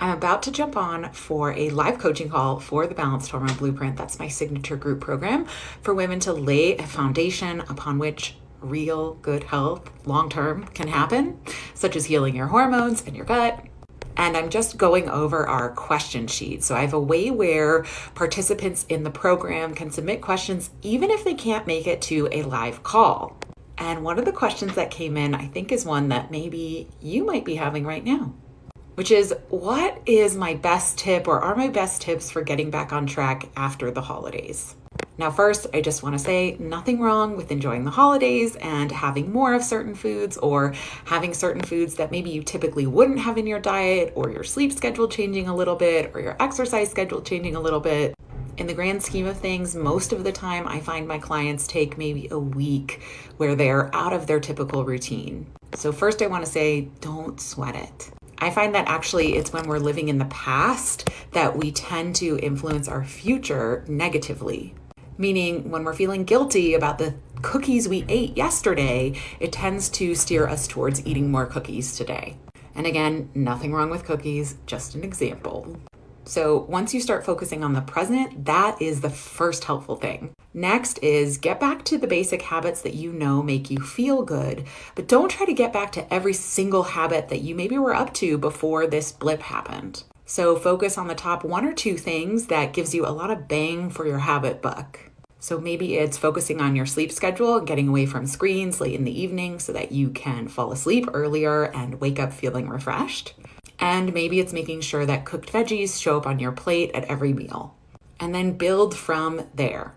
I'm about to jump on for a live coaching call for the Balanced Hormone Blueprint. That's my signature group program for women to lay a foundation upon which real good health long-term can happen, such as healing your hormones and your gut. And I'm just going over our question sheet. So I have a way where participants in the program can submit questions even if they can't make it to a live call. And one of the questions that came in, I think, is one that maybe you might be having right now, which is, what is my best tip or are my best tips for getting back on track after the holidays? Now, first, I just want to say nothing wrong with enjoying the holidays and having more of certain foods or having certain foods that maybe you typically wouldn't have in your diet, or your sleep schedule changing a little bit, or your exercise schedule changing a little bit. In the grand scheme of things, most of the time I find my clients take maybe a week where they're out of their typical routine. So first I want to say, don't sweat it. I find that actually it's when we're living in the past that we tend to influence our future negatively. Meaning when we're feeling guilty about the cookies we ate yesterday, it tends to steer us towards eating more cookies today. And again, nothing wrong with cookies, just an example. So once you start focusing on the present, that is the first helpful thing. Next is get back to the basic habits that you know make you feel good, but don't try to get back to every single habit that you maybe were up to before this blip happened. So focus on the top one or two things that gives you a lot of bang for your habit buck. So maybe it's focusing on your sleep schedule, getting away from screens late in the evening so that you can fall asleep earlier and wake up feeling refreshed. And maybe it's making sure that cooked veggies show up on your plate at every meal. And then build from there.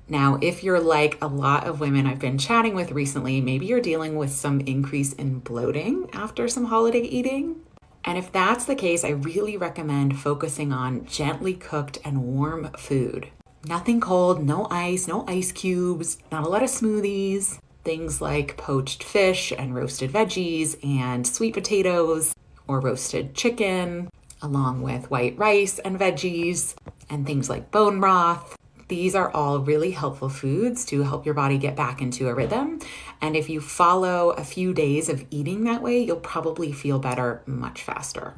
Now, if you're like a lot of women I've been chatting with recently, maybe you're dealing with some increase in bloating after some holiday eating. And if that's the case, I really recommend focusing on gently cooked and warm food. Nothing cold, no ice cubes, not a lot of smoothies. Things like poached fish and roasted veggies and sweet potatoes, or roasted chicken, along with white rice and veggies, and things like bone broth. These are all really helpful foods to help your body get back into a rhythm. And if you follow a few days of eating that way, you'll probably feel better much faster.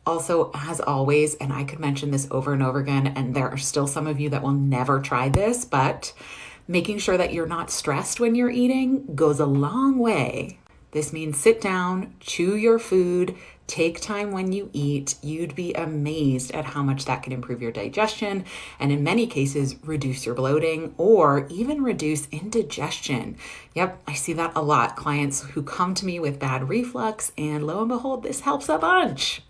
Also, as always, and I could mention this over and over again, and there are still some of you that will never try this, but making sure that you're not stressed when you're eating goes a long way. This means sit down, chew your food, take time when you eat. You'd be amazed at how much that can improve your digestion, and in many cases, reduce your bloating or even reduce indigestion. Yep, I see that a lot. Clients who come to me with bad reflux, and lo and behold, this helps a bunch.